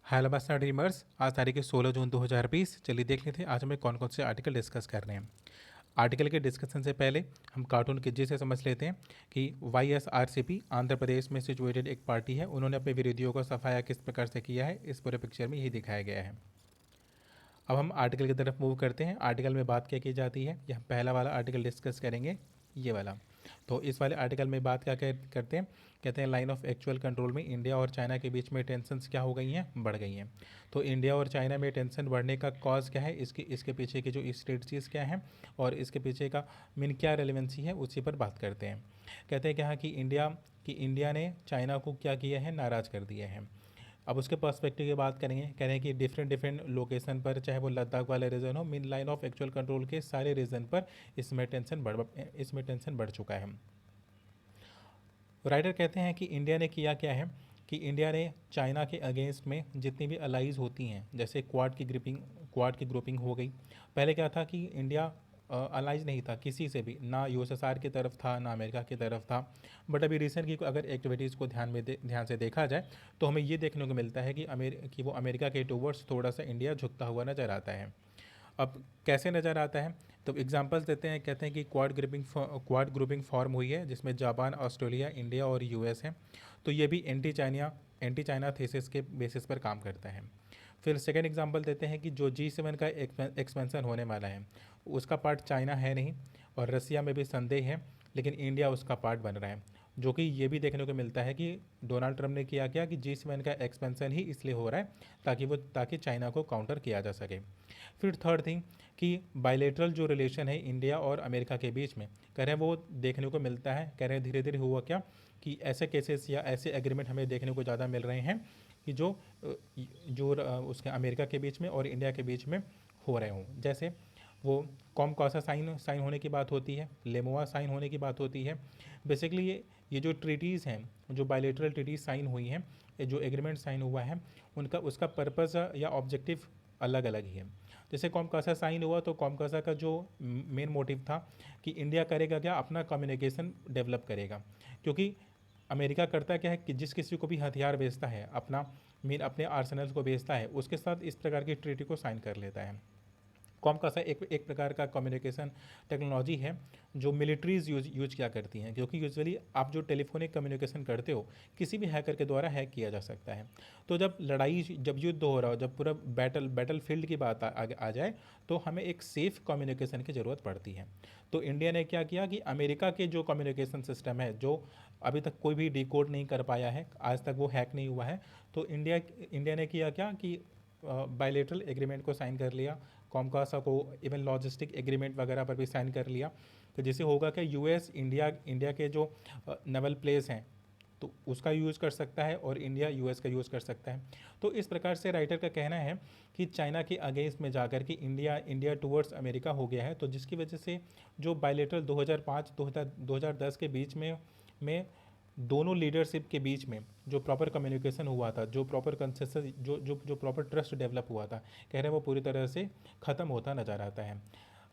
Hello बस्ता dreamers. आज तारीख है 16 जून 2020। चलिए देख लेते हैं आज हमें कौन कौन से आर्टिकल डिस्कस करने हैं। आर्टिकल के डिस्कशन से पहले हम कार्टून किज्जे से समझ लेते हैं कि YSRCP आंध्र प्रदेश में सिचुएटेड एक पार्टी है। उन्होंने अपने विरोधियों का सफाया किस प्रकार से किया है इस पूरे पिक्चर में यही दिखाया गया है। अब हम आर्टिकल की तरफ मूव करते हैं। आर्टिकल में बात क्या की जाती है, यह पहला वाला आर्टिकल डिस्कस करेंगे, ये वाला। तो इस वाले आर्टिकल में बात क्या करते हैं, कहते हैं लाइन ऑफ एक्चुअल कंट्रोल में इंडिया और चाइना के बीच में टेंशन्स क्या हो गई हैं, बढ़ गई हैं। तो इंडिया और चाइना में टेंशन बढ़ने का कॉज क्या है, इसके पीछे की जो स्ट्रेटजीज क्या हैं और इसके पीछे का मीन क्या रेलिवेंसी है, उसी पर बात करते हैं। कहते हैं क्या कि इंडिया ने चाइना को क्या किया है, नाराज़ कर दिया है। अब उसके पर्सपेक्टिव की बात करेंगे, कह रहे हैं कि डिफरेंट डिफरेंट लोकेशन पर, चाहे वो लद्दाख वाला रीजन हो, mean line of actual control के सारे रीजन पर इसमें टेंशन बढ़ चुका है। राइटर कहते हैं कि इंडिया ने किया क्या है कि इंडिया ने चाइना के अगेंस्ट में जितनी भी अलाइज होती हैं, जैसे क्वाड की ग्रुपिंग हो गई। पहले क्या था कि इंडिया अलाइज नहीं था किसी से भी, ना USSR की तरफ था ना अमेरिका की तरफ था। बट अभी रिसेंट की अगर एक्टिविटीज़ को ध्यान से देखा जाए तो हमें ये देखने को मिलता है कि वो अमेरिका के टूवर्ड्स थोड़ा सा इंडिया झुकता हुआ नज़र आता है। अब कैसे नज़र आता है, तो एग्जांपल्स देते हैं। कहते हैं कि क्वाड ग्रुपिंग फॉर्म हुई है जिसमें जापान, ऑस्ट्रेलिया, इंडिया और US है। तो ये भी एंटी चाइना थीसिस के बेसिस पर काम करता है। फिर सेकेंड एग्जांपल देते हैं कि जो G7 का एक्सपेंसन होने वाला है उसका पार्ट चाइना है नहीं, और रसिया में भी संदेह है, लेकिन इंडिया उसका पार्ट बन रहा है। जो कि ये भी देखने को मिलता है कि डोनाल्ड ट्रंप ने किया क्या कि G7 का एक्सपेंसन ही इसलिए हो रहा है ताकि चाइना को काउंटर किया जा सके। फिर थर्ड थिंग कि बायलेटरल जो रिलेशन है इंडिया और अमेरिका के बीच में, कह रहे हैं वो देखने को मिलता है। कह रहे हैं धीरे धीरे हुआ क्या कि ऐसे केसेस या ऐसे एग्रीमेंट हमें देखने को ज़्यादा मिल रहे हैं कि उसके अमेरिका के बीच में और इंडिया के बीच में हो रहे हों। जैसे वो कॉमकासा साइन होने की बात होती है, लेमोआ साइन होने की बात होती है। बेसिकली ये जो ट्रीटीज़ हैं, जो बायलेटरल ट्रीटीज साइन हुई हैं, ये जो एग्रीमेंट साइन हुआ है, उसका पर्पज़ या ऑब्जेक्टिव अलग अलग ही है। जैसे कॉमकासा साइन हुआ तो कॉमकासा का जो मेन मोटिव था कि इंडिया करेगा क्या, अपना कम्युनिकेशन डेवलप करेगा। क्योंकि अमेरिका करता क्या है कि जिस किसी को भी हथियार बेचता है, अपने आर्सेनल्स को बेचता है, उसके साथ इस प्रकार की ट्रीटी को साइन कर लेता है। कॉमकासा एक प्रकार का कम्युनिकेशन टेक्नोलॉजी है जो मिलिट्रीज यूज किया करती हैं, क्योंकि यूजुअली आप जो टेलीफोनिक कम्युनिकेशन करते हो किसी भी हैकर के द्वारा हैक किया जा सकता है। तो जब युद्ध हो रहा हो, जब पूरा बैटल फील्ड की बात आ जाए, तो हमें एक सेफ कम्युनिकेशन की ज़रूरत पड़ती है। तो इंडिया ने क्या किया कि अमेरिका के जो कम्युनिकेशन सिस्टम है, जो अभी तक कोई भी डिकोड नहीं कर पाया है, आज तक वो हैक नहीं हुआ है, तो इंडिया ने किया क्या कि बायलेटरल एग्रीमेंट को साइन कर लिया। कॉमकासा को इवन लॉजिस्टिक एग्रीमेंट वगैरह पर भी साइन कर लिया। तो जिससे होगा कि इंडिया के जो नेवल प्लेस हैं तो उसका यूज़ कर सकता है और इंडिया US का यूज़ कर सकता है। तो इस प्रकार से राइटर का कहना है कि चाइना के अगेंस्ट में जाकर के इंडिया टूवर्ड्स अमेरिका हो गया है। तो जिसकी वजह से जो बायलेटरल 2005-2010 के बीच में दोनों लीडरशिप के बीच में जो प्रॉपर कम्युनिकेशन हुआ था, जो प्रॉपर कंसेंसस, जो प्रॉपर ट्रस्ट डेवलप हुआ था, कह रहे हैं वो पूरी तरह से ख़त्म होता नज़र आता है।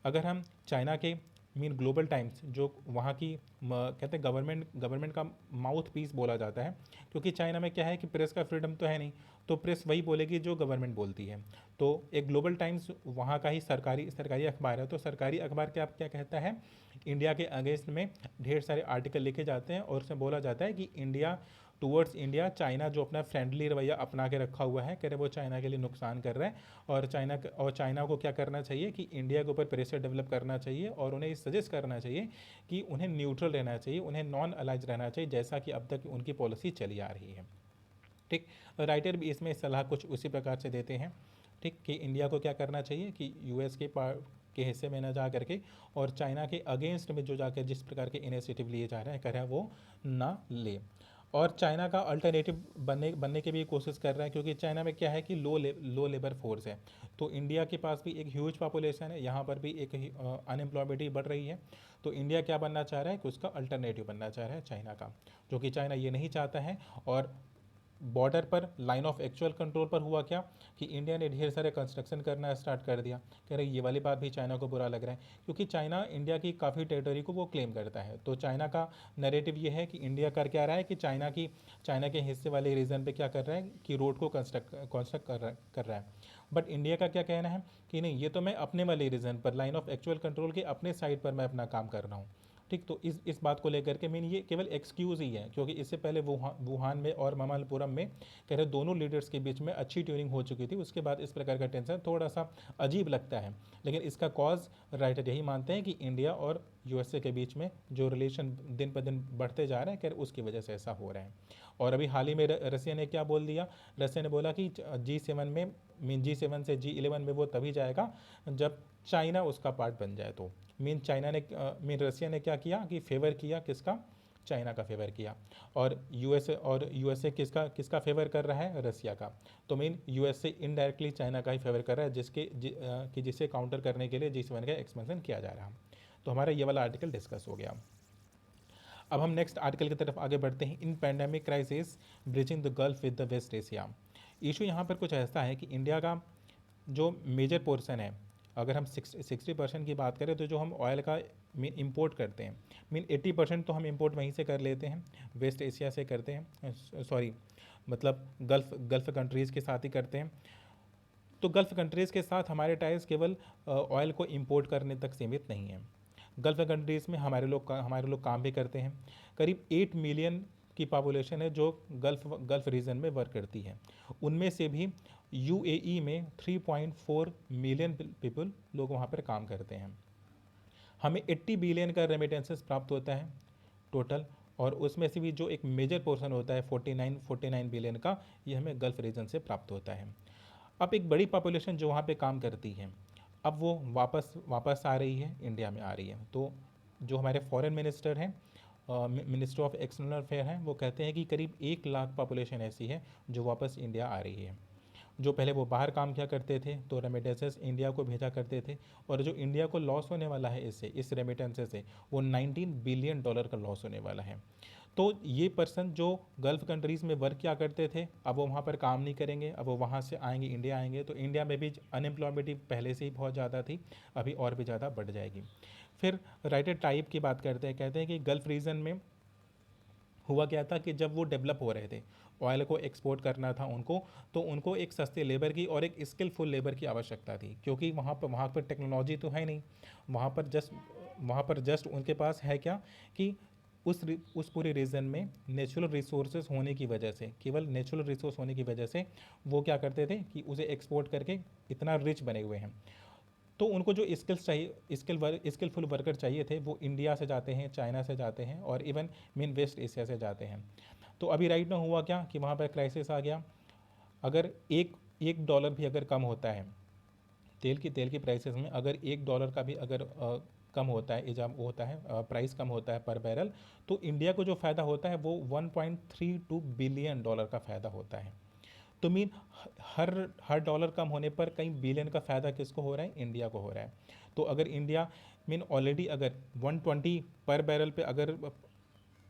अगर हम चाइना के ग्लोबल टाइम्स, जो वहाँ की कहते हैं गवर्नमेंट का माउथ पीस बोला जाता है, क्योंकि चाइना में क्या है कि प्रेस का फ्रीडम तो है नहीं, तो प्रेस वही बोलेगी जो गवर्नमेंट बोलती है। तो एक ग्लोबल टाइम्स वहाँ का ही सरकारी अखबार है। तो सरकारी अखबार क्या कहता है, इंडिया के अगेंस्ट में ढेर सारे आर्टिकल लिखे जाते हैं और उसमें बोला जाता है कि इंडिया चाइना जो अपना फ्रेंडली रवैया अपना के रखा हुआ है, कह रहे वो चाइना के लिए नुकसान कर रहा है। और चाइना को क्या करना चाहिए कि इंडिया के ऊपर प्रेशर डेवलप करना चाहिए और उन्हें सजेस्ट करना चाहिए कि उन्हें न्यूट्रल रहना चाहिए, उन्हें नॉन अलाइज रहना चाहिए, जैसा कि अब तक उनकी पॉलिसी चली आ रही है। ठीक, राइटर भी इसमें सलाह कुछ उसी प्रकार से देते हैं। ठीक, कि इंडिया को क्या करना चाहिए कि US के हिस्से में न जा करके और चाइना के अगेंस्ट में जो जाकर जिस प्रकार के इनिशिएटिव लिए जा रहे हैं, कर रहे हैं वो ना ले। और चाइना का अल्टरनेटिव बनने की भी कोशिश कर रहा है, क्योंकि चाइना में क्या है कि लो लेबर फोर्स है। तो इंडिया के पास भी एक ह्यूज पॉपुलेशन है, यहाँ पर भी एक अनएम्प्लॉयबिलिटी बढ़ रही है। तो इंडिया क्या बनना चाह रहा है कि उसका अल्टरनेटिव बनना चाह रहा है चाइना का, जो कि चाइना ये नहीं चाहता है। और बॉर्डर पर लाइन ऑफ एक्चुअल कंट्रोल पर हुआ क्या कि इंडिया ने ढेर सारे कंस्ट्रक्शन करना स्टार्ट कर दिया। कह रहे ये वाली बात भी चाइना को बुरा लग रहा है, क्योंकि चाइना इंडिया की काफ़ी टेरिटरी को वो क्लेम करता है। तो चाइना का नैरेटिव ये है कि इंडिया कर क्या रहा है कि चाइना के हिस्से वाले रीजन पे क्या कर रहा है कि रोड को कंस्ट्रक्ट कर रहा है। बट इंडिया का क्या कहना है कि नहीं, ये तो मैं अपने वाले रीजन पर लाइन ऑफ एक्चुअल कंट्रोल के अपने साइड पर मैं अपना काम कर रहा हूँ। ठीक, तो इस बात को लेकर के मीन ये केवल एक्सक्यूज़ ही है, क्योंकि इससे पहले वुहान में और ममल्लपुरम में कह रहे दोनों लीडर्स के बीच में अच्छी ट्यूनिंग हो चुकी थी। उसके बाद इस प्रकार का टेंशन थोड़ा सा अजीब लगता है, लेकिन इसका कॉज राइटर यही मानते हैं कि इंडिया और यूएसए के बीच में जो रिलेशन दिन पर दिन बढ़ते जा रहे हैं, कह रहे उसकी वजह से ऐसा हो रहा है। और अभी हाल ही में रसिया ने क्या बोल दिया, रसिया ने बोला कि G7 में मीन G7 से G11 में वो तभी जाएगा जब चाइना उसका पार्ट बन जाए। तो मीन चाइना ने मीन रसिया ने क्या किया कि फेवर किया किसका, चाइना का फेवर किया। और यूएसए किसका किसका फेवर कर रहा है, रसिया का। तो मीन यूएसए इनडायरेक्टली चाइना का ही फेवर कर रहा है, कि जिसे काउंटर करने के लिए G7 का एक्सपेंशन किया जा रहा है। तो हमारा ये वाला आर्टिकल डिस्कस हो गया। अब हम नेक्स्ट आर्टिकल की तरफ आगे बढ़ते हैं। In pandemic crisis bridging the gulf with the west Asia. Issue यहाँ पर कुछ ऐसा है कि इंडिया का जो मेजर पोर्शन है, अगर हम 60% की बात करें तो जो हम ऑयल का मीन इंपोर्ट करते हैं, मीन 80% तो हम इंपोर्ट वहीं से कर लेते हैं, वेस्ट एशिया से करते हैं, सॉरी मतलब गल्फ़ कंट्रीज़ के साथ ही करते हैं। तो गल्फ़ कंट्रीज़ के साथ हमारे टाइज केवल ऑयल को इंपोर्ट करने तक सीमित नहीं है। गल्फ़ कंट्रीज़ में हमारे लोग काम भी करते हैं। करीब 8 मिलियन की पॉपुलेशन है जो गल्फ़ रीजन में वर्क करती है। उनमें से भी यूएई में 3.4 मिलियन पीपल लोग वहाँ पर काम करते हैं। हमें 80 बिलियन का रेमिटेंसेस प्राप्त होता है टोटल, और उसमें से भी जो एक मेजर पोर्शन होता है 49 बिलियन का, ये हमें गल्फ़ रीजन से प्राप्त होता है। अब एक बड़ी पॉपुलेशन जो वहाँ पे काम करती है, अब वो वापस आ रही है, इंडिया में आ रही है। तो जो हमारे फॉरेन मिनिस्टर हैं, मिनिस्टर ऑफ एक्सटर्नल अफेयर हैं, वो कहते हैं कि करीब 1 लाख पॉपुलेशन ऐसी है जो वापस इंडिया आ रही है। जो पहले वो बाहर काम किया करते थे तो रेमिटेंसेस इंडिया को भेजा करते थे, और जो इंडिया को लॉस होने वाला है इस रेमिटेंसेस से, वो 19 बिलियन डॉलर का लॉस होने वाला है। तो ये पर्सन जो गल्फ़ कंट्रीज़ में वर्क किया करते थे, अब वो वहाँ पर काम नहीं करेंगे, अब वो वहाँ से आएंगे, इंडिया आएंगे। तो इंडिया में भी अनएम्प्लॉयमेंट पहले से ही बहुत ज़्यादा थी, अभी और भी ज़्यादा बढ़ जाएगी। फिर राइटर टाइप की बात करते हैं, कहते हैं कि गल्फ़ रीजन में हुआ क्या था कि जब वो डेवलप हो रहे थे, ऑयल को एक्सपोर्ट करना था उनको, तो उनको एक सस्ते लेबर की और एक स्किलफुल लेबर की आवश्यकता थी, क्योंकि वहाँ पर टेक्नोलॉजी तो है नहीं। वहाँ पर जस्ट उनके पास है क्या कि उस पूरे रीजन में नेचुरल रिसोर्सेज होने की वजह से, केवल नेचुरल रिसोर्स होने की वजह से वो क्या करते थे कि उसे एक्सपोर्ट करके इतना रिच बने हुए हैं। तो उनको जो स्किल्स चाहिए, स्किलफुल वर्कर चाहिए थे, वो इंडिया से जाते हैं, चाइना से जाते हैं, और इवन मीन वेस्ट एशिया से जाते हैं। तो अभी राइट ना हुआ क्या कि वहाँ पर क्राइसिस आ गया। अगर एक डॉलर भी अगर कम होता है तेल की प्राइसेस में, अगर $1 का भी अगर कम होता है, इजाम होता है, प्राइस कम होता है पर बैरल, तो इंडिया को जो फ़ायदा होता है वो $1.32 बिलियन का फ़ायदा होता है। तो मीन हर डॉलर कम होने पर कई बिलियन का फ़ायदा किसको हो रहा है, इंडिया को हो रहा है। तो अगर इंडिया मीन ऑलरेडी अगर 120 पर बैरल पे अगर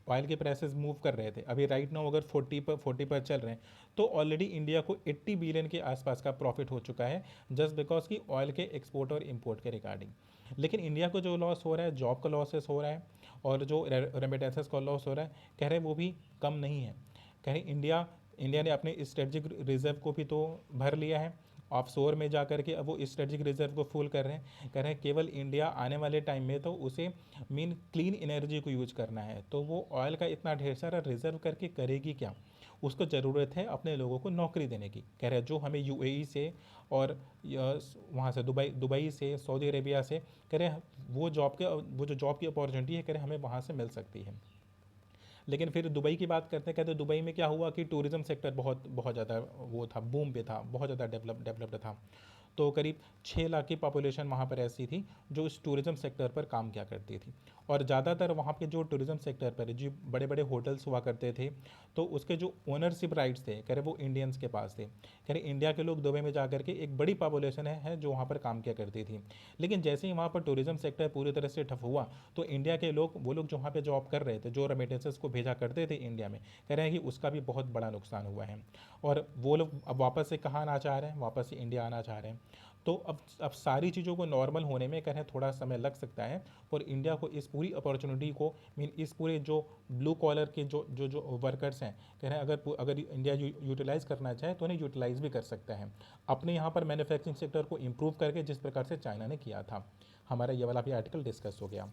ऑयल के प्राइसेस मूव कर रहे थे, अभी राइट नाउ अगर 40 पर चल रहे हैं, तो ऑलरेडी इंडिया को 80 बिलियन के आसपास का प्रॉफिट हो चुका है, जस्ट बिकॉज कि ऑयल के एक्सपोर्ट और इंपोर्ट के रिगार्डिंग। लेकिन इंडिया को जो लॉस हो रहा है, जॉब का लॉसेस हो रहा है, और जो रेमिटेंसेस का लॉस हो रहा है, कह रहे वो भी कम नहीं है। कह रहे इंडिया ने अपने स्ट्रेटजिक रिजर्व को भी तो भर लिया है ऑफशोर में जा करके, अब वो स्ट्रेटजिक रिजर्व को फुल कर रहे हैं। कह रहे हैं केवल इंडिया आने वाले टाइम में तो उसे मीन क्लीन एनर्जी को यूज करना है, तो वो ऑयल का इतना ढेर सारा रिजर्व करके करेगी क्या, उसको ज़रूरत है अपने लोगों को नौकरी देने की। कह रहे हैं जो हमें यूएई से और वहाँ से दुबई से, सऊदी अरेबिया से, कह रहे हैं वो जो जॉब की अपॉर्चुनिटी है, कह रहे हैं हमें वहाँ से मिल सकती है। लेकिन फिर दुबई की बात करते हैं, कहते हैं दुबई में क्या हुआ कि टूरिज़्म सेक्टर बहुत बहुत ज़्यादा वो था, बूम पे था, बहुत ज़्यादा डेवलप्ड था। तो करीब 6 लाख की पॉपुलेशन वहाँ पर ऐसी थी जो इस टूरिज़्म सेक्टर पर काम किया करती थी। और ज़्यादातर वहाँ पे जो टूरिज़्म सेक्टर पर जो बड़े बड़े होटल्स हुआ करते थे, तो उसके जो ओनरशिप राइट्स थे कह रहे वो इंडियंस के पास थे। कह रहे इंडिया के लोग दुबई में जा करके एक बड़ी पॉपुलेशन है जो वहाँ पर काम किया करती थी। लेकिन जैसे ही वहाँ पर टूरिज़्म सेक्टर पूरी तरह से ठप हुआ, तो इंडिया के लोग, वो लोग जो वहाँ पे जॉब कर रहे थे, जो रेमिटेंसेस को भेजा करते थे इंडिया में, कह रहे हैं कि उसका भी बहुत बड़ा नुकसान हुआ है। और वो लोग अब वापस से कहाँ आना चाह रहे हैं, वापस से इंडिया आना चाह रहे हैं। तो अब सारी चीज़ों को नॉर्मल होने में कह रहे हैं थोड़ा समय लग सकता है। और इंडिया को इस पूरी अपॉर्चुनिटी को, मीन इस पूरे जो ब्लू कॉलर के जो वर्कर्स हैं, कह रहे हैं अगर इंडिया यूटिलाइज़ करना चाहे तो उन्हें यूटिलाइज़ भी कर सकता है अपने यहाँ पर मैन्युफैक्चरिंग सेक्टर को इम्प्रूव करके, जिस प्रकार से चाइना ने किया था। हमारा ये वाला भी आर्टिकल डिस्कस हो गया।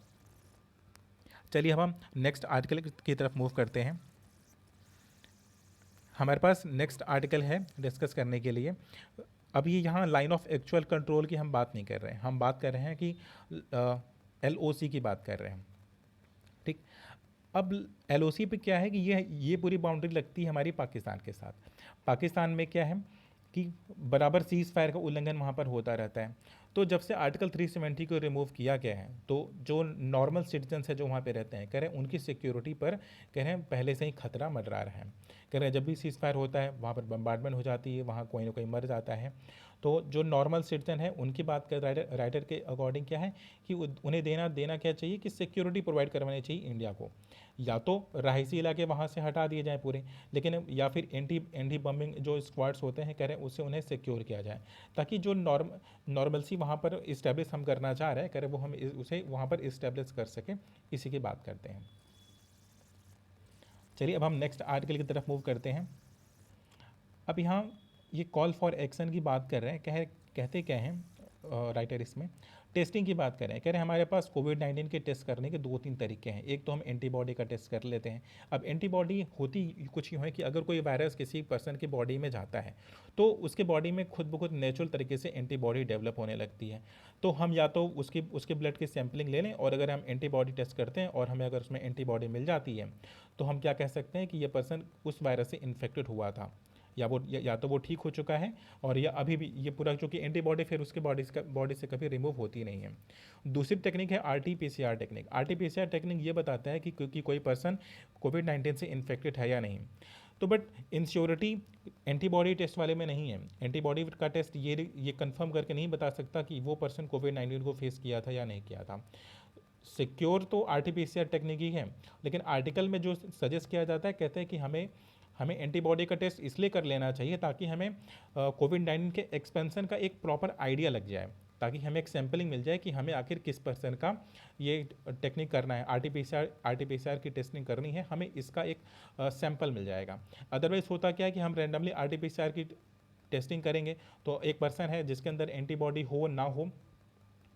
चलिए अब हम नेक्स्ट आर्टिकल की तरफ मूव करते हैं। हमारे पास नेक्स्ट आर्टिकल है डिस्कस करने के लिए। अब ये यहाँ लाइन ऑफ एक्चुअल कंट्रोल की हम बात नहीं कर रहे हैं, हम बात कर रहे हैं कि LOC की बात कर रहे हैं। ठीक, अब LOC पे क्या है कि ये पूरी बाउंड्री लगती है हमारी पाकिस्तान के साथ। पाकिस्तान में क्या है कि बराबर सीज़ फायर का उल्लंघन वहाँ पर होता रहता है। तो जब से आर्टिकल 370 को रिमूव किया गया है, तो जो नॉर्मल सिटीजन्स है जो वहाँ पे रहते हैं, कह रहे हैं उनकी सिक्योरिटी पर कह रहे हैं पहले से ही खतरा मंडरा रहा है। कह रहे हैं जब भी सीज़ फायर होता है वहाँ पर बम्बार्डमेंट हो जाती है, वहाँ कोई ना कोई मर जाता है। तो जो नॉर्मल सिटीजन है उनकी बात कर राइटर के अकॉर्डिंग क्या है कि उन्हें देना क्या चाहिए कि सिक्योरिटी प्रोवाइड करवानी चाहिए इंडिया को। या तो रहायशी इलाके वहाँ से हटा दिए जाएँ पूरे, लेकिन या फिर एंटी बम्बिंग जो स्क्वाड्स होते हैं, कह रहे हैं उससे उन्हें सिक्योर किया जाए, ताकि जो नॉर्मलसी वहाँ पर इस्टेब्लिश हम करना चाह रहे हैं, कह रहे वो हम उसे वहाँ पर इस्टेब्लिश कर सकें। इसी की बात करते हैं। चलिए अब हम नेक्स्ट आर्टिकल की तरफ मूव करते हैं। अब यहाँ ये कॉल फॉर एक्शन की बात कर रहे हैं। कहते क्या हैं राइटर इसमें, टेस्टिंग की बात करें। कह रहे हैं हमारे पास कोविड-19 के टेस्ट करने के 2-3 तरीके हैं। एक तो हम एंटीबॉडी का टेस्ट कर लेते हैं। अब एंटीबॉडी होती कुछ यूँ है कि अगर कोई वायरस किसी पर्सन की बॉडी में जाता है, तो उसके बॉडी में खुद ब खुद नेचुरल तरीके से एंटीबॉडी डेवलप होने लगती है। तो हम या तो उसके ब्लड की सैंपलिंग ले लें, और अगर हम एंटीबॉडी टेस्ट करते हैं और हमें अगर उसमें एंटीबॉडी मिल जाती है, तो हम क्या कह सकते हैं कि ये पर्सन उस वायरस से इन्फेक्टेड हुआ था, या तो वो ठीक हो चुका है, और या अभी भी ये पूरा, क्योंकि एंटीबॉडी फिर उसके बॉडी से कभी रिमूव होती नहीं है। दूसरी टेक्निक है RT-PCR टेक्निक। RT-PCR टेक्निक ये बताता है कि कोई पर्सन कोविड-19 से इन्फेक्टेड है या नहीं। तो बट इंश्योरिटी एंटीबॉडी टेस्ट वाले में नहीं है। एंटीबॉडी का टेस्ट ये कंफर्म करके नहीं बता सकता कि वो पर्सन कोविड-19 को फेस किया था या नहीं किया था। सिक्योर तो RT-PCR टेक्निक ही है, लेकिन आर्टिकल में जो सजेस्ट किया जाता है, कहते हैं कि हमें एंटीबॉडी का टेस्ट इसलिए कर लेना चाहिए ताकि हमें कोविड-19 के एक्सपेंशन का एक प्रॉपर आइडिया लग जाए, ताकि हमें एक सैम्पलिंग मिल जाए कि हमें आखिर किस पर्सन का ये टेक्निक करना है, RT-PCR की टेस्टिंग करनी है, हमें इसका एक सैंपल मिल जाएगा। अदरवाइज़ होता क्या है कि हम रैंडमली RT-PCR की टेस्टिंग करेंगे, तो एक पर्सन है जिसके अंदर एंटीबॉडी हो ना हो,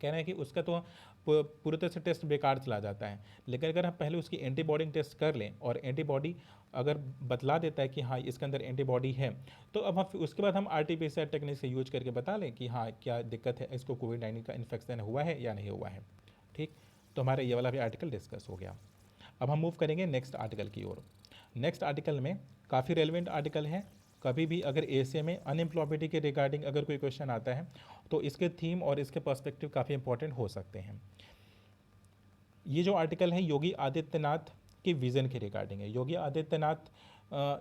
कह रहे हैं कि उसका तो पूरी तरह से टेस्ट बेकार चला जाता है। लेकिन अगर हम पहले उसकी एंटीबॉडी टेस्ट कर लें, और एंटीबॉडी अगर बतला देता है कि हाँ इसके अंदर एंटीबॉडी है, तो अब हम उसके बाद हम RT-PCR टेक्निक से यूज करके बता लें कि हाँ क्या दिक्कत है, इसको कोविड-19 का इन्फेक्शन हुआ है या नहीं हुआ है। ठीक, तो हमारा ये वाला भी आर्टिकल डिस्कस हो गया। अब हम मूव करेंगे नेक्स्ट आर्टिकल की ओर। नेक्स्ट आर्टिकल में काफ़ी रेलिवेंट आर्टिकल है। कभी भी अगर एसे में अनएम्प्लॉयबिलिटी के रिगार्डिंग अगर कोई क्वेश्चन आता है, तो इसके थीम और इसके पर्सपेक्टिव काफ़ी इंपॉर्टेंट हो सकते हैं। ये जो आर्टिकल है योगी आदित्यनाथ के विज़न के रिगार्डिंग है। योगी आदित्यनाथ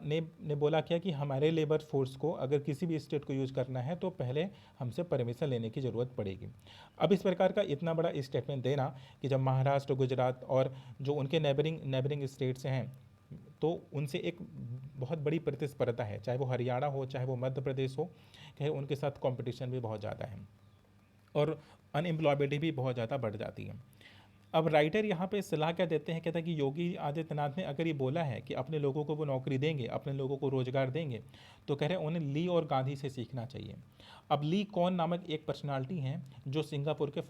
ने बोला क्या कि हमारे लेबर फोर्स को अगर किसी भी स्टेट को यूज़ करना है तो पहले हमसे परमिशन लेने की ज़रूरत पड़ेगी। अब इस प्रकार का इतना बड़ा स्टेटमेंट देना कि जब महाराष्ट्र, गुजरात और जो उनके नेबरिंग स्टेट्स हैं, तो उनसे एक बहुत बड़ी प्रतिस्पर्धा है, चाहे वो हरियाणा हो, चाहे वो मध्य प्रदेश हो, कहे उनके साथ कंपटीशन भी बहुत ज़्यादा है, और अनएम्प्लॉयबिलिटी भी बहुत ज़्यादा बढ़ जाती है। अब राइटर यहाँ पे सलाह क्या देते हैं, कहता है कि योगी आदित्यनाथ ने अगर ये बोला है कि अपने लोगों को वो नौकरी देंगे, अपने लोगों को रोजगार देंगे, तो कह रहे हैं उन्हें ली और गांधी से सीखना चाहिए। अब ली कौन नामक एक पर्सनालिटी हैं जो सिंगापुर के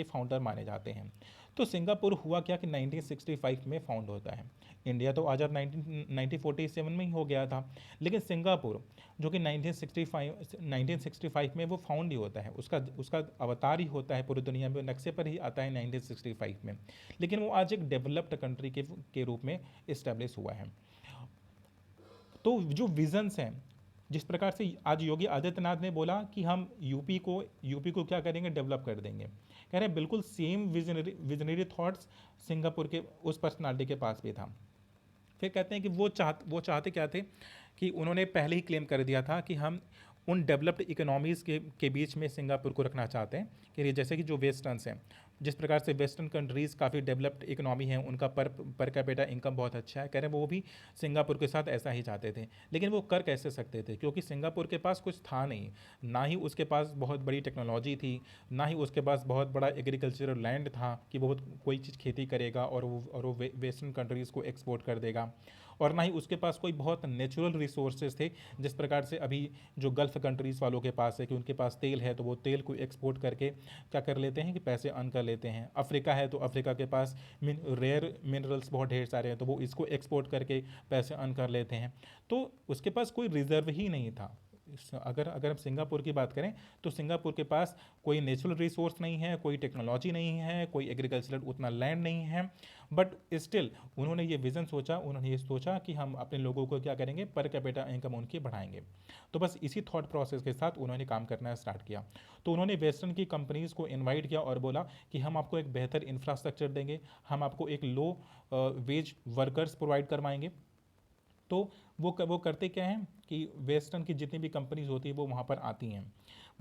फाउंडर माने जाते हैं। तो सिंगापुर हुआ क्या कि 1965 में फाउंड होता है। इंडिया तो आज़ाद 1947 में ही हो गया था, लेकिन सिंगापुर जो कि 1965 में वो फाउंड ही होता है, उसका अवतार ही होता है पूरी दुनिया में, नक्शे पर ही आता है 1965 में। लेकिन वो आज एक डेवलप्ड कंट्री के रूप में इस्टेब्लिश हुआ है। तो जो विजन्स हैं जिस प्रकार से आज योगी आदित्यनाथ ने बोला कि हम यूपी को क्या करेंगे, डेवलप कर देंगे, कह रहे हैं बिल्कुल सेम विजनरी थॉट्स सिंगापुर के उस पर्सनालिटी के पास भी था। फिर कहते हैं कि वो चाहते क्या थे कि उन्होंने पहले ही क्लेम कर दिया था कि हम उन डेवलप्ड इकोनॉमीज़ के बीच में सिंगापुर को रखना चाहते हैं, कि ये जैसे कि जो वेस्टर्न्स हैं, जिस प्रकार से वेस्टर्न कंट्रीज़ काफ़ी डेवलप्ड इकोनॉमी है, उनका पर कैपिटा इनकम बहुत अच्छा है, कह रहे हैं वो भी सिंगापुर के साथ ऐसा ही चाहते थे। लेकिन वो कर कैसे सकते थे, क्योंकि सिंगापुर के पास कुछ था नहीं, ना ही उसके पास बहुत बड़ी टेक्नोलॉजी थी, ना ही उसके पास बहुत बड़ा एग्रीकल्चरल लैंड था कि वो कोई चीज़ खेती करेगा और वो वेस्टर्न कंट्रीज़ को एक्सपोर्ट कर देगा, और ना ही उसके पास कोई बहुत नेचुरल रिसोर्सेज थे जिस प्रकार से अभी जो गल्फ़ कंट्रीज़ वालों के पास है, कि उनके पास तेल है तो वो तेल को एक्सपोर्ट करके क्या कर लेते हैं कि पैसे अर्न कर लेते हैं। अफ्रीका है तो अफ्रीका के पास रेयर मिनरल्स बहुत ढेर सारे हैं, तो वो इसको एक्सपोर्ट करके पैसे अर्न कर लेते हैं। तो उसके पास कोई रिजर्व ही नहीं था। अगर अगर हम सिंगापुर की बात करें तो सिंगापुर के पास कोई नेचुरल रिसोर्स नहीं है, कोई टेक्नोलॉजी नहीं है, कोई एग्रीकल्चरल उतना लैंड नहीं है, बट स्टिल उन्होंने ये विज़न सोचा, उन्होंने ये सोचा कि हम अपने लोगों को क्या करेंगे, पर कैपिटा इनकम उनकी बढ़ाएंगे। तो बस इसी थॉट प्रोसेस के साथ उन्होंने काम करना स्टार्ट किया। तो उन्होंने वेस्टर्न की कंपनीज़ को इन्वाइट किया और बोला कि हम आपको एक बेहतर इंफ्रास्ट्रक्चर देंगे, हम आपको एक लो वेज वर्कर्स प्रोवाइड करवाएंगे। तो वो करते क्या हैं कि वेस्टर्न की जितनी भी कंपनीज होती है वो वहाँ पर आती हैं।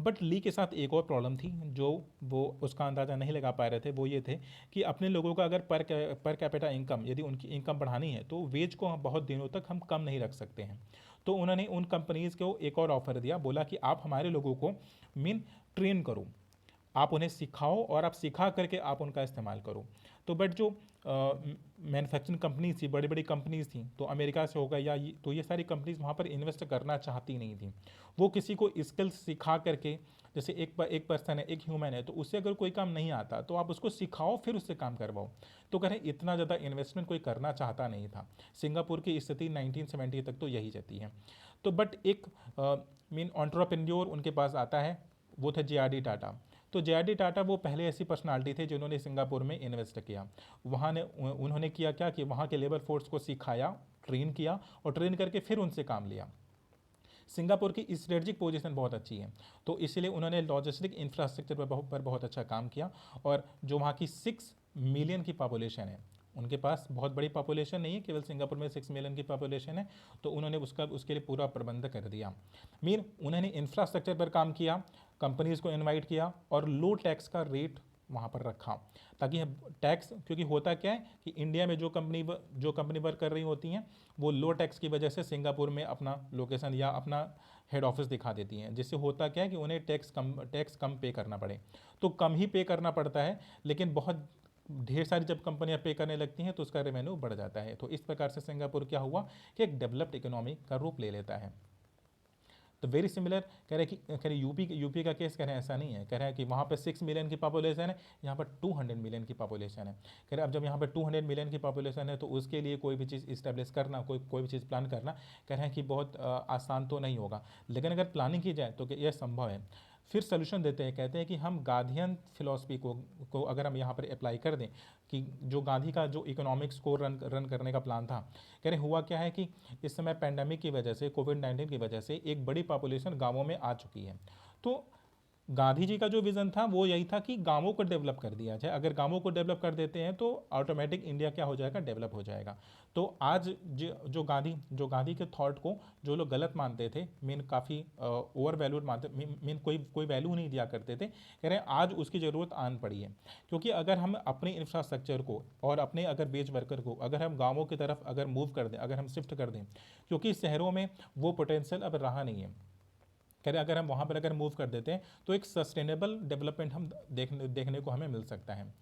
बट ली के साथ एक और प्रॉब्लम थी जो वो उसका अंदाज़ा नहीं लगा पा रहे थे, वो ये थे कि अपने लोगों का अगर पर कैपिटा इनकम, यदि उनकी इनकम बढ़ानी है तो वेज को हम बहुत दिनों तक हम कम नहीं रख सकते हैं। तो उन्होंने उन कंपनीज़ को एक और ऑफर दिया, बोला कि आप हमारे लोगों को ट्रेन करो, आप उन्हें सिखाओ और आप सिखा करके आप उनका इस्तेमाल करो। तो बट जो मैन्युफैक्चरिंग कंपनीज थी, बड़ी बड़ी कंपनीज थी, तो अमेरिका से होगा या तो ये सारी कंपनीज वहाँ पर इन्वेस्ट करना चाहती नहीं थी। वो किसी को स्किल्स सिखा करके, जैसे एक पर्सन है, एक ह्यूमन है, तो उससे अगर कोई काम नहीं आता तो आप उसको सिखाओ फिर उससे काम करवाओ। तो कह रहे इतना ज़्यादा इन्वेस्टमेंट कोई करना चाहता नहीं था। सिंगापुर की स्थिति 1970 तक तो यही रहती है। तो बट एक एंटरप्रेन्योर उनके पास आता है, वो थे जे.आर.डी. टाटा। तो जे.आर.डी. टाटा वो पहले ऐसी पर्सनालिटी थे जिन्होंने सिंगापुर में इन्वेस्ट किया। उन्होंने किया क्या कि वहाँ के लेबर फोर्स को सिखाया, ट्रेन किया और ट्रेन करके फिर उनसे काम लिया। सिंगापुर की स्ट्रेटजिक पोजीशन बहुत अच्छी है, तो इसलिए उन्होंने लॉजिस्टिक इंफ्रास्ट्रक्चर पर बहुत अच्छा काम किया। और जो वहाँ की 6 मिलियन की पॉपुलेशन है, उनके पास बहुत बड़ी पॉपुलेशन नहीं है, केवल सिंगापुर में 6 मिलियन की पॉपुलेशन है, तो उन्होंने उसके लिए पूरा प्रबंध कर दिया। उन्होंने इंफ्रास्ट्रक्चर पर काम किया, कंपनीज़ को इन्वाइट किया और लो टैक्स का रेट वहाँ पर रखा, ताकि टैक्स, क्योंकि होता क्या है कि इंडिया में जो कंपनी वर्क कर रही होती हैं वो लो टैक्स की वजह से सिंगापुर में अपना लोकेशन या अपना हेड ऑफिस दिखा देती हैं, जिससे होता क्या है कि उन्हें टैक्स कम पे करना पड़े। तो कम ही पे करना पड़ता है, लेकिन बहुत ढेर सारी जब कंपनियां पे करने लगती हैं तो उसका रेवेन्यू बढ़ जाता है। तो इस प्रकार से सिंगापुर क्या हुआ कि एक डेवलप्ड इकोनॉमी का रूप ले लेता है। तो वेरी सिमिलर कह रहे यूपी का केस कह रहे हैं ऐसा नहीं है, कह रहे हैं कि वहाँ पे 6 मिलियन की पॉपुलेशन है, यहाँ पर 200 मिलियन की पॉपुलेशन है। कह रहे हैं अब जब यहाँ पर 200 मिलियन की पॉपुलेशन है तो उसके लिए कोई भी चीज़ इस्टेब्लिश करना, कोई भी चीज़ प्लान करना, कह रहे हैं कि बहुत आसान तो नहीं होगा, लेकिन अगर प्लानिंग की जाए तो यह संभव है। फिर सोल्यूशन देते हैं, कहते हैं कि हम गांधीयन फिलॉसफी को अगर हम यहाँ पर अप्लाई कर दें, कि जो गांधी का जो इकोनॉमिक्स को रन करने का प्लान था, कह रहे हुआ क्या है कि इस समय पैंडमिक की वजह से, कोविड-19 की वजह से एक बड़ी पॉपुलेशन गांवों में आ चुकी है। तो गांधी जी का जो विज़न था वो यही था कि गांवों को डेवलप कर दिया जाए। अगर गांवों को डेवलप कर देते हैं तो ऑटोमेटिक इंडिया क्या हो जाएगा, डेवलप हो जाएगा। तो आज जो गांधी के थॉट को जो लोग गलत मानते थे, काफ़ी ओवर वैल्यूड मानते, कोई वैल्यू नहीं दिया करते थे, कह रहे हैं आज उसकी ज़रूरत आन पड़ी है। क्योंकि अगर हम अपने इंफ्रास्ट्रक्चर को और अपने अगर वेज वर्कर को अगर हम गाँवों की तरफ अगर मूव कर दें, अगर हम शिफ्ट कर दें, क्योंकि शहरों में वो पोटेंशियल अब रहा नहीं है, कह रहे अगर हम वहाँ पर अगर मूव कर देते हैं तो एक सस्टेनेबल डेवलपमेंट हम देखने को हमें मिल सकता है।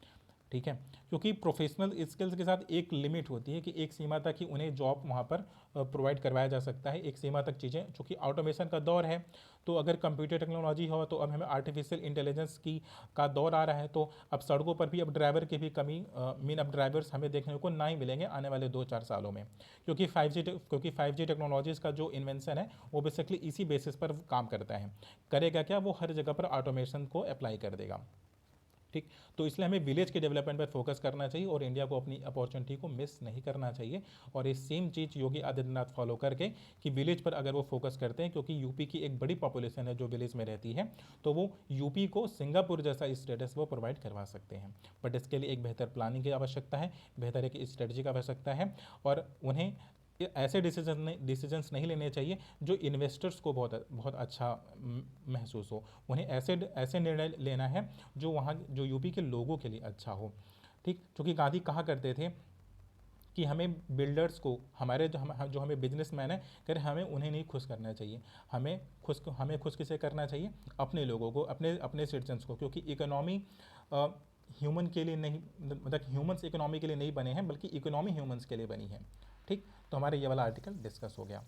ठीक है, क्योंकि प्रोफेशनल स्किल्स के साथ एक लिमिट होती है कि एक सीमा तक ही उन्हें जॉब वहाँ पर प्रोवाइड करवाया जा सकता है, एक सीमा तक चीज़ें, चूँकि ऑटोमेशन का दौर है, तो अगर कंप्यूटर टेक्नोलॉजी हो तो अब हमें आर्टिफिशियल इंटेलिजेंस का दौर आ रहा है, तो अब सड़कों पर भी अब ड्राइवर की भी कमी, अब ड्राइवर्स हमें देखने को ना ही मिलेंगे आने वाले 2-4 सालों में, क्योंकि 5G टेक्नोलॉजीज़ का जो इन्वेंशन है वो बेसिकली इसी बेसिस पर काम करता है। करेगा क्या, वो हर जगह पर ऑटोमेशन को अप्लाई कर देगा। ठीक। तो इसलिए हमें विलेज के डेवलपमेंट पर फोकस करना चाहिए और इंडिया को अपनी अपॉर्चुनिटी को मिस नहीं करना चाहिए। और ये सेम चीज़ योगी आदित्यनाथ फॉलो करके कि विलेज पर अगर वो फोकस करते हैं, क्योंकि यूपी की एक बड़ी पॉपुलेशन है जो विलेज में रहती है, तो वो यूपी को सिंगापुर जैसा स्टेटस वो प्रोवाइड करवा सकते हैं। बट इसके लिए एक बेहतर प्लानिंग की आवश्यकता है, बेहतर एक स्ट्रेटजी की आवश्यकता है, और उन्हें ऐसे डिसीजंस नहीं लेने चाहिए जो इन्वेस्टर्स को बहुत बहुत अच्छा महसूस हो। उन्हें ऐसे ऐसे निर्णय लेना है जो वहाँ जो यूपी के लोगों के लिए अच्छा हो। ठीक, क्योंकि गांधी कहा करते थे कि हमें बिल्डर्स को, हमारे जो हमें बिजनेसमैन है, कह रहे हमें उन्हें नहीं खुश करना चाहिए, हमें खुश किसे करना चाहिए, अपने लोगों को, अपने अपने सिटीजन्स को। क्योंकि इकोनॉमी ह्यूमन के लिए नहीं, मतलब ह्यूमंस इकोनॉमी के लिए नहीं बने हैं, बल्कि इकोनॉमी ह्यूमंस के लिए बनी है। ठीक, तो हमारे ये वाला आर्टिकल डिस्कस हो गया।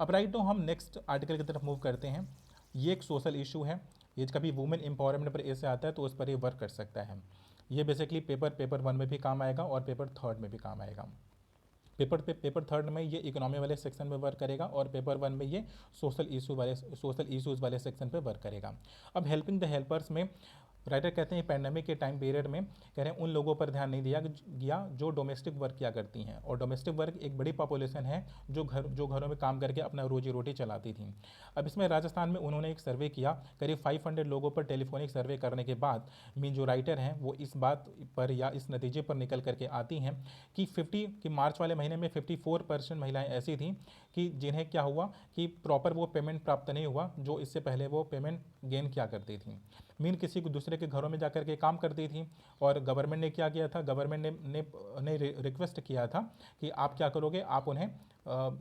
अब राइट तो हम नेक्स्ट आर्टिकल की तरफ मूव करते हैं। ये एक सोशल इशू है, ये कभी वुमेन एम्पावरमेंट पर ऐसे आता है तो उस पर ये वर्क कर सकता है। ये बेसिकली पेपर 1 में भी काम आएगा और पेपर 3 में भी काम आएगा। पेपर 3 में ये इकोनॉमी वाले सेक्शन में वर्क करेगा और पेपर 1 में ये सोशल इश्यूज़ वाले सेक्शन पे वर्क करेगा। अब हेल्पिंग द हेल्पर्स में राइटर कहते हैं पैंडेमिक के टाइम पीरियड में कह रहे हैं उन लोगों पर ध्यान नहीं दिया गया जो डोमेस्टिक वर्क किया करती हैं। और डोमेस्टिक वर्क एक बड़ी पॉपुलेशन है जो घरों में काम करके अपना रोजी रोटी चलाती थी। अब इसमें राजस्थान में उन्होंने एक सर्वे किया, करीब 500 लोगों पर टेलीफोनिक सर्वे करने के बाद मीन जो राइटर हैं वो इस बात पर या इस नतीजे पर निकल करके आती हैं कि मार्च वाले महीने में 54% महिलाएं ऐसी थीं कि जिन्हें क्या हुआ कि प्रॉपर वो पेमेंट प्राप्त नहीं हुआ जो इससे पहले वो पेमेंट गेन किया करती थी। मीन किसी को दूसरे के घरों में जाकर के काम करती थी और गवर्नमेंट ने क्या किया था, गवर्नमेंट ने रिक्वेस्ट किया था कि आप क्या करोगे, आप उन्हें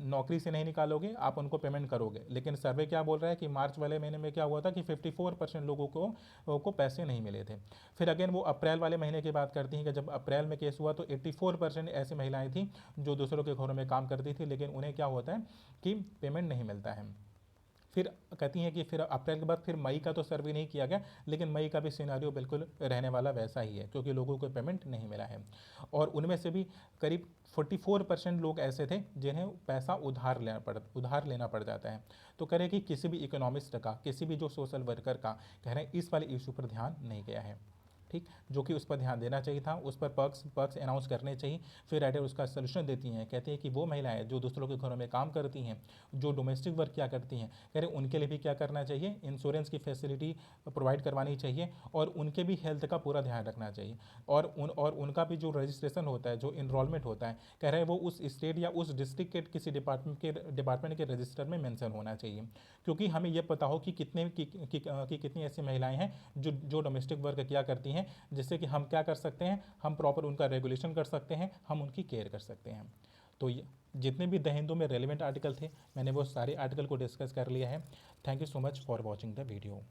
नौकरी से नहीं निकालोगे, आप उनको पेमेंट करोगे। लेकिन सर्वे क्या बोल रहा है कि मार्च वाले महीने में क्या हुआ था कि 54% लोगों को पैसे नहीं मिले थे। फिर अगेन वो अप्रैल वाले महीने की बात करती हैं कि जब अप्रैल में केस हुआ तो 84% ऐसी महिलाएं थीं जो दूसरों के घरों में काम करती थी, लेकिन उन्हें क्या होता है कि पेमेंट नहीं मिलता है। फिर कहती हैं कि फिर अप्रैल के बाद फिर मई का तो सर्वे नहीं किया गया, लेकिन मई का भी सिनारियो बिल्कुल रहने वाला वैसा ही है क्योंकि लोगों को पेमेंट नहीं मिला है। और उनमें से भी करीब 44% लोग ऐसे थे जिन्हें पैसा उधार लेना पड़ जाता है। तो कह रहे कि किसी भी इकोनॉमिस्ट का, किसी भी जो सोशल वर्कर का, कह रहे हैं इस वाले इशू पर ध्यान नहीं गया है। ठीक, जो कि उस पर ध्यान देना चाहिए था, उस पर पर्क्स अनाउंस करने चाहिए। फिर राइटर उसका सोल्यूशन देती हैं, कहते हैं कि वो महिलाएं जो दूसरों के घरों में काम करती हैं, जो डोमेस्टिक वर्क किया करती हैं, कह रहे उनके लिए भी क्या करना चाहिए, इंश्योरेंस की फैसिलिटी प्रोवाइड करवानी चाहिए और उनके भी हेल्थ का पूरा ध्यान रखना चाहिए। और उनका भी जो रजिस्ट्रेशन होता है, जो इनरोलमेंट होता है, कह रहे हैं वो उस स्टेट या उस डिस्ट्रिक्ट के किसी डिपार्टमेंट के रजिस्टर में मेंशन होना चाहिए। क्योंकि हमें यह पता हो कि कितनी ऐसी महिलाएं हैं जो डोमेस्टिक वर्क किया करती हैं, जिससे कि हम क्या कर सकते हैं, हम प्रॉपर उनका रेगुलेशन कर सकते हैं, हम उनकी केयर कर सकते हैं। तो जितने भी द हिंदू में रेलिवेंट आर्टिकल थे मैंने वो सारे आर्टिकल को डिस्कस कर लिया है। Thank you so much for watching the video.